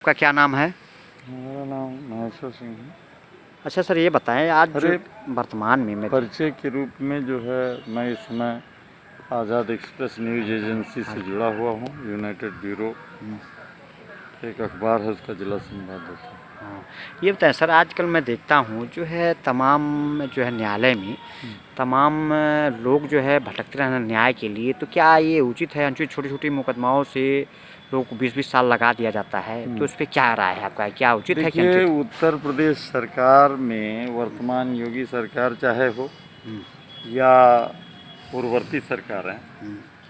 आपका क्या नाम है? मेरा नाम महेश्वर सिंह है। अच्छा सर, ये बताएं आज जो वर्तमान में परिचय के रूप में जो है मैं इस समय आज़ाद एक्सप्रेस न्यूज़ एजेंसी से जुड़ा हुआ हूँ। यूनाइटेड ब्यूरो एक अखबार है, उसका जिला संपादक है। हाँ, ये बताएं सर, आजकल मैं देखता हूँ जो है तमाम जो है न्यायालय में तमाम लोग जो है भटकते रहना न्याय के लिए, तो क्या ये उचित है? अनुचित छोटी छोटी मुकदमाओं से लोग को 20-20 साल लगा दिया जाता है, तो इस पर क्या राय है आपका? क्या उचित है? क्या देखिए, उत्तर प्रदेश सरकार में वर्तमान योगी सरकार चाहे हो या पूर्ववर्ती सरकार है,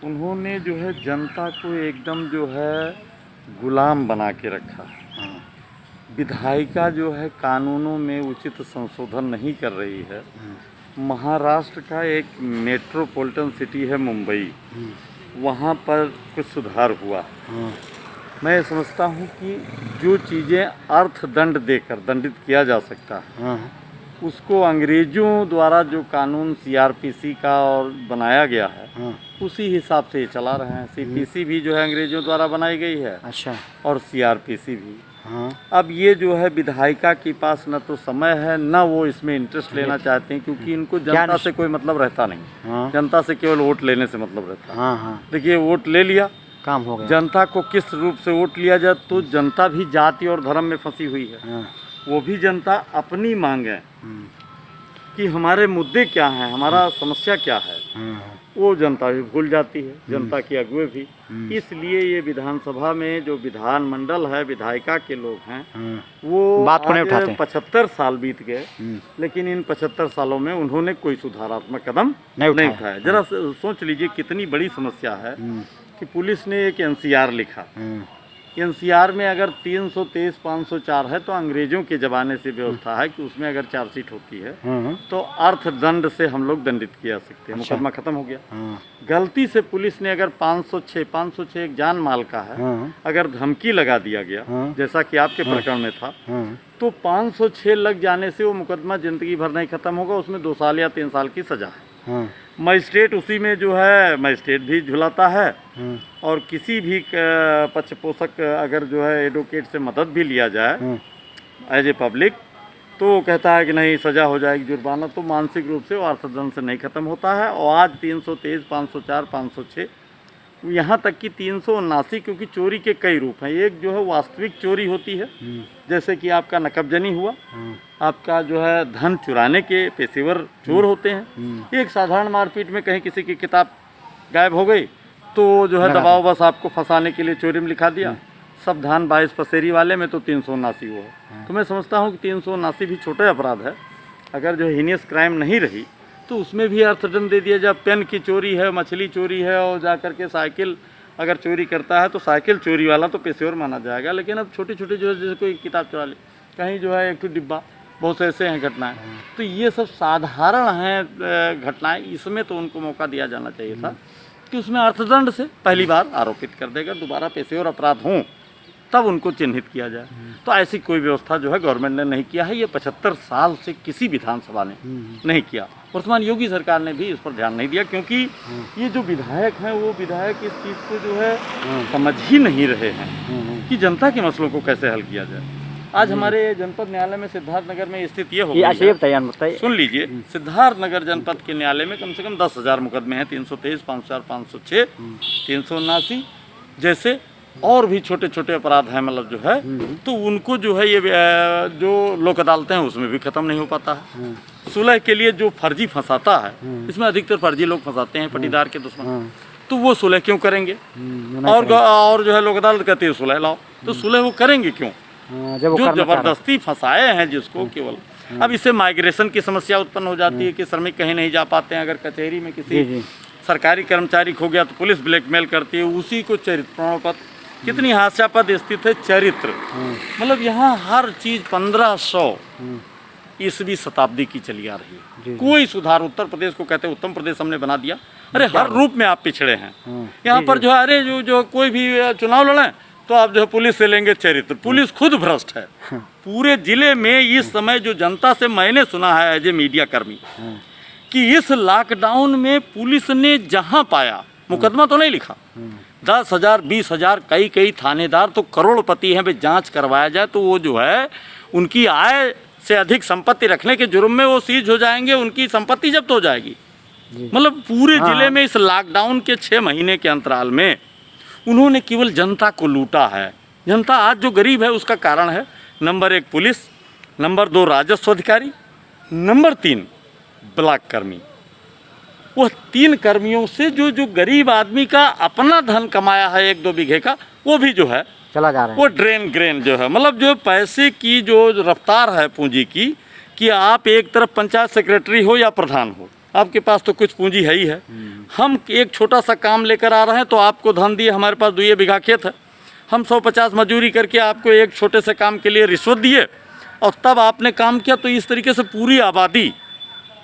उन्होंने जो है जनता को एकदम जो है गुलाम बना के रखा। विधायिका जो है कानूनों में उचित संशोधन नहीं कर रही है। महाराष्ट्र का एक मेट्रोपॉलिटन सिटी है मुंबई, वहाँ पर कुछ सुधार हुआ। मैं समझता हूँ कि जो चीज़ें अर्थदंड देकर दंडित किया जा सकता है, उसको अंग्रेज़ों द्वारा जो कानून सीआरपीसी का और बनाया गया है, उसी हिसाब से ये चला रहे हैं। सीपीसी भी जो है अंग्रेज़ों द्वारा बनाई गई है। अच्छा। और सीआरपीसी भी। अब ये जो है विधायिका के पास न तो समय है, न वो इसमें इंटरेस्ट लेना चाहते हैं, क्योंकि इनको जनता से कोई मतलब रहता नहीं। जनता से केवल वोट लेने से मतलब रहता है। देखिए, वोट ले लिया, काम हो गया। जनता को किस रूप से वोट लिया जाए, तो जनता भी जाति और धर्म में फंसी हुई है। वो भी जनता अपनी मांगे कि हमारे मुद्दे क्या हैं, हमारा समस्या क्या है, वो जनता भी भूल जाती है, जनता के अगुए भी। इसलिए ये विधानसभा में जो विधानमंडल है, विधायिका के लोग हैं, वो बात को नहीं उठाते। 75 साल बीत गए, लेकिन इन 75 सालों में उन्होंने कोई सुधारात्मक कदम नहीं उठाया। जरा सोच लीजिए कितनी बड़ी समस्या है कि पुलिस ने एक एनसीआर लिखा। एनसीआर में अगर 323 504 है, तो अंग्रेजों के ज़माने से व्यवस्था है कि उसमें अगर चार्जशीट होती है तो अर्थदंड से हम लोग दंडित किया सकते हैं। मुकदमा खत्म हो गया। गलती से पुलिस ने अगर 506 एक जान माल का है, अगर धमकी लगा दिया गया, जैसा कि आपके प्रकरण में था, तो 506 लग जाने से वो मुकदमा जिंदगी भर नहीं खत्म होगा, उसमें 2 साल या 3 साल की सजा है। मजिस्ट्रेट उसी में जो है मजिस्ट्रेट भी झुलाता है, और किसी भी पक्ष पोषक अगर जो है एडवोकेट से मदद भी लिया जाए एज ए पब्लिक, तो वो कहता है कि नहीं सज़ा हो जाएगी, जुर्माना। तो मानसिक रूप से वो अर्थदंड से नहीं ख़त्म होता है। और आज 323 504 506 यहाँ तक कि 379, क्योंकि चोरी के कई रूप हैं। एक जो है वास्तविक चोरी होती है, जैसे कि आपका नकबजनी हुआ, आपका जो है धन चुराने के पेशेवर चोर होते हैं। एक साधारण मारपीट में कहीं किसी की किताब गायब हो गई, तो जो है दबाव बस आपको फंसाने के लिए चोरी में लिखा दिया। सावधान 22 पसेरी वाले में तो 379 वो है। तो मैं समझता हूँ कि 379 भी छोटे अपराध है। अगर जो हीनियस क्राइम नहीं रही, तो उसमें भी अर्थदंड दे दिया जाए। पेन की चोरी है, मछली चोरी है, और जा कर के साइकिल अगर चोरी करता है, तो साइकिल चोरी वाला तो पेशेवर माना जाएगा। लेकिन अब छोटी छोटी जो है, जैसे कोई किताब चुरा ले, कहीं जो है एक तो डिब्बा, बहुत से ऐसे हैं घटनाएं। तो ये सब साधारण हैं घटनाएं। इसमें तो उनको मौका दिया जाना चाहिए था कि उसमें अर्थदंड से पहली बार आरोपित कर देगा, दोबारा पेशेवर अपराध हों तब उनको चिन्हित किया जाए। तो ऐसी कोई व्यवस्था जो है गवर्नमेंट ने नहीं किया है। ये 75 साल से किसी विधानसभा ने नहीं किया। वर्तमान योगी सरकार ने भी इस पर ध्यान नहीं दिया, क्योंकि ये जो विधायक हैं, वो विधायक इस चीज़ को जो है समझ ही नहीं रहे हैं कि जनता के मसलों को कैसे हल किया जाए। आज हमारे जनपद न्यायालय में सिद्धार्थनगर में स्थिति ये हो गई है, सुन लीजिए, सिद्धार्थनगर जनपद के न्यायालय में कम से कम 10,000 मुकदमे हैं। 323 504 506 379 जैसे और भी छोटे छोटे अपराध हैं, मतलब जो है, तो उनको जो है ये जो लोक अदालतें हैं उसमें भी ख़त्म नहीं हो पाता है। सुलह के लिए जो फर्जी फंसाता है, इसमें अधिकतर फर्जी लोग फंसाते हैं, पटीदार के दुश्मन। तो वो सुलह क्यों करेंगे? और जो है लोक अदालत कहती है सुलह लाओ, तो सुलह वो करेंगे क्यों? जो जबरदस्ती फंसाए हैं जिसको केवल। अब इससे माइग्रेशन की समस्या उत्पन्न हो जाती है कि श्रमिक कहीं नहीं जा पाते हैं। अगर कचहरी में किसी सरकारी कर्मचारी खो गया, तो पुलिस ब्लैकमेल करती है, उसी को चरित्र प्रमाण पत्र, कितनी हास्यास्पद स्थिति है चरित्र। मतलब यहाँ हर चीज़ 1500 ईस्वी शताब्दी की चली आ रही है। कोई सुधार, उत्तर प्रदेश को कहते हैं उत्तम प्रदेश हमने बना दिया। अरे हर रूप में आप पिछड़े हैं। यहाँ पर जो है, अरे जो कोई भी चुनाव लड़ें तो आप जो है पुलिस से लेंगे चरित्र। पुलिस खुद भ्रष्ट है। पूरे जिले में इस समय जो जनता से मैंने सुना है एज ए मीडिया कर्मी, कि इस लॉकडाउन में पुलिस ने जहाँ पाया, मुकदमा तो नहीं लिखा, 10,000 20,000 कई थानेदार तो करोड़पति हैं, भाई जांच करवाया जाए तो वो जो है उनकी आय से अधिक संपत्ति रखने के जुर्म में वो सीज हो जाएंगे, उनकी संपत्ति जब्त हो जाएगी। मतलब पूरे जिले में इस लॉकडाउन के 6 महीने के अंतराल में उन्होंने केवल जनता को लूटा है। जनता आज जो गरीब है उसका कारण है नंबर 1 पुलिस, नंबर 2 राजस्व अधिकारी, नंबर 3 ब्लॉक कर्मी। वह 3 कर्मियों से जो गरीब आदमी का अपना धन कमाया है 1-2 बीघे का, वो भी जो है चला जा रहा है। वो ड्रेन ग्रेन जो है, मतलब जो पैसे की जो रफ्तार है पूंजी की, कि आप एक तरफ पंचायत सेक्रेटरी हो या प्रधान हो, आपके पास तो कुछ पूंजी है ही है। हम एक छोटा सा काम लेकर आ रहे हैं तो आपको धन दिए, हमारे पास 2 बीघा खेत है, हम 150 मजदूरी करके आपको एक छोटे से काम के लिए रिश्वत दिए और तब आपने काम किया। तो इस तरीके से पूरी आबादी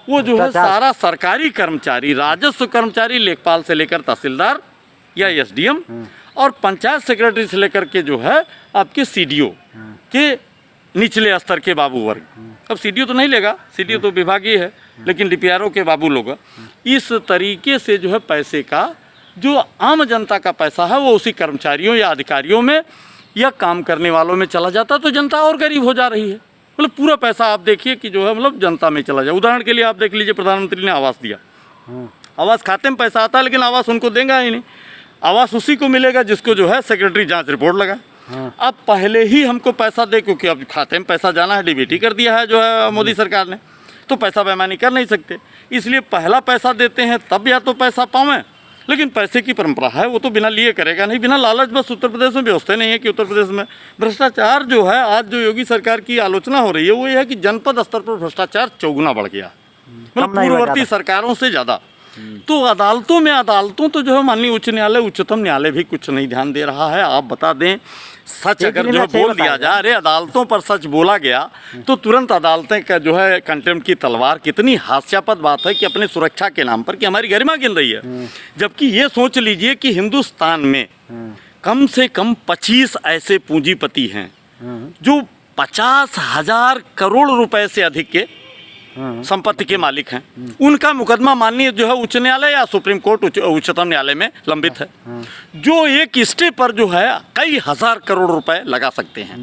वो जो है सारा सरकारी कर्मचारी, राजस्व कर्मचारी, लेखपाल से लेकर तहसीलदार या एसडीएम और पंचायत सेक्रेटरी से लेकर के जो है आपके सीडीओ के निचले स्तर के बाबू वर्ग। अब सीडीओ तो नहीं लेगा, सीडीओ तो विभागीय है, लेकिन डीपीआरओ के बाबू लोग। इस तरीके से जो है पैसे का, जो आम जनता का पैसा है वो उसी कर्मचारियों या अधिकारियों में या काम करने वालों में चला जाता, तो जनता और गरीब हो जा रही है। मतलब पूरा पैसा आप देखिए कि जो है मतलब जनता में चला जाए। उदाहरण के लिए आप देख लीजिए, प्रधानमंत्री ने आवास दिया, आवास खाते में पैसा आता है लेकिन आवास उनको देगा ही नहीं। आवास उसी को मिलेगा जिसको जो है सेक्रेटरी जांच रिपोर्ट लगा। अब पहले ही हमको पैसा दे, क्योंकि अब खाते में पैसा जाना है, डीबीटी कर दिया है जो है मोदी सरकार ने, तो पैसा बेईमानी कर नहीं सकते, इसलिए पहला पैसा देते हैं तब या तो पैसा पावें। लेकिन पैसे की परंपरा है, वो तो बिना लिए करेगा नहीं, बिना लालच। बस उत्तर प्रदेश में व्यवस्था नहीं है कि उत्तर प्रदेश में भ्रष्टाचार जो है, आज जो योगी सरकार की आलोचना हो रही है वो ये है कि जनपद स्तर पर भ्रष्टाचार चौगुना बढ़ गया, मतलब पूर्ववर्ती सरकारों से ज़्यादा। तो अदालतों तो जो है माननीय उच्च न्यायालय, उच्चतम न्यायालय भी कुछ नहीं ध्यान दे रहा है। आप बता दें, सच अगर जो बोल दिया जाए, अरे अदालतों पर सच बोला गया तो तुरंत अदालतें का जो है कंटेम्प्ट की तलवार। कितनी हास्यास्पद बात है कि अपनी सुरक्षा के नाम पर कि हमारी गरिमा गिन रही है, जबकि ये सोच लीजिए कि हिंदुस्तान में कम से कम 25 ऐसे पूंजीपति हैं जो 50,000 करोड़ रुपए से अधिक के संपत्ति के मालिक हैं। उनका मुकदमा माननीय जो है उच्च न्यायालय या सुप्रीम कोर्ट, उच्चतम न्यायालय में लंबित है, जो एक स्टे पर जो है कई हजार करोड़ रुपए लगा सकते हैं।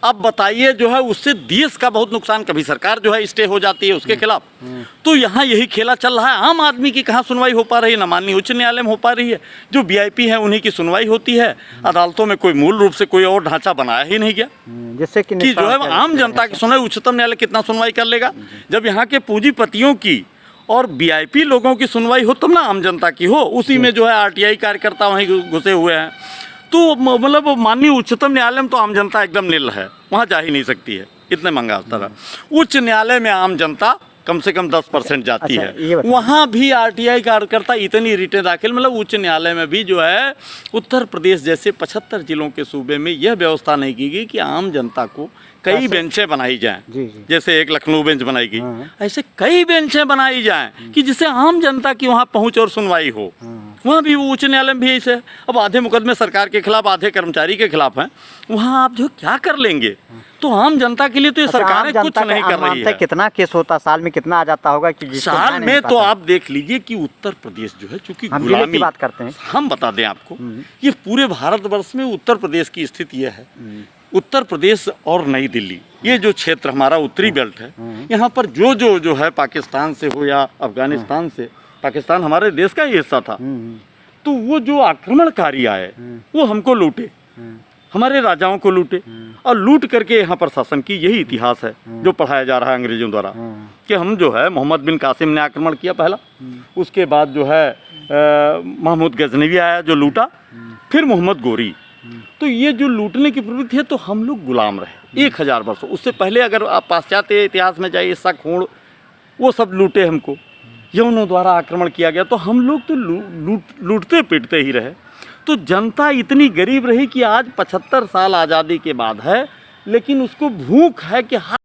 अब बताइए जो है उससे देश का बहुत नुकसान, कभी सरकार जो है स्टे हो जाती है उसके खिलाफ। तो यहाँ यही खेला चल रहा है। आम आदमी की कहाँ सुनवाई हो पा रही है, न माननीय उच्च न्यायालय में हो पा रही है। जो वीआईपी है उन्हीं की सुनवाई होती है। अदालतों में कोई मूल रूप से कोई और ढांचा बनाया ही नहीं गया जिससे कि जो है आम जनता की सुनवाई। उच्चतम न्यायालय कितना सुनवाई कर लेगा? जब यहाँ के पूंजीपतियों की और वीआईपी लोगों की सुनवाई हो तब ना आम जनता की हो। उसी में जो है आरटीआई कार्यकर्ता वहीं घुसे हुए हैं। तो मतलब माननीय उच्चतम न्यायालय में तो आम जनता एकदम निल है, वहाँ जा ही नहीं सकती है, इतने महंगा स्तर है। उच्च न्यायालय में आम जनता कम से कम 10% जाती है, वहाँ भी आरटीआई कार्यकर्ता इतनी रिटें दाखिल। मतलब उच्च न्यायालय में भी जो है उत्तर प्रदेश जैसे 75 जिलों के सूबे में यह व्यवस्था नहीं की गई कि आम जनता को कई बेंचें बनाई जाएं। जैसे एक लखनऊ बेंच बनाई गई, ऐसे कई बेंचें बनाई जाएं कि जिससे आम जनता की वहाँ पहुँच और सुनवाई हो। वहाँ भी वो उच्च न्यायालय में भी ऐसे। अब आधे मुकदमे सरकार के खिलाफ, आधे कर्मचारी के खिलाफ हैं, वहाँ आप जो क्या कर लेंगे? तो आम जनता के लिए तो ये सरकारें कुछ नहीं कर रही है। कितना केस होता साल में, कितना आ जाता होगा कि साल में? तो आप देख लीजिए कि उत्तर प्रदेश जो है, चूंकि गुलामी की बात करते हैं, हम बता दें आपको, ये पूरे भारतवर्ष में उत्तर प्रदेश की स्थिति यह है। उत्तर प्रदेश और नई दिल्ली, ये जो क्षेत्र हमारा उत्तरी बेल्ट है, यहाँ पर जो है पाकिस्तान से हो या अफगानिस्तान से, पाकिस्तान हमारे देश का ही हिस्सा था, तो वो जो आक्रमणकारी आए वो हमको लूटे, हमारे राजाओं को लूटे और लूट करके यहाँ पर शासन की। यही इतिहास है जो पढ़ाया जा रहा है अंग्रेजों द्वारा कि हम जो है मोहम्मद बिन कासिम ने आक्रमण किया पहला, उसके बाद जो है महमूद गजनवी आया जो लूटा, फिर मोहम्मद गोरी। तो ये जो लूटने की प्रवृत्ति है, तो हम लोग गुलाम रहे 1000 वर्षों। उससे पहले अगर आप पाश्चात्य इतिहास में जाइए, शक, होड़, वो सब लूटे हमको, यवनों द्वारा आक्रमण किया गया, तो हम लोग तो लूटते पीटते ही रहे। तो जनता इतनी गरीब रही कि आज 75 साल आज़ादी के बाद है, लेकिन उसको भूख है कि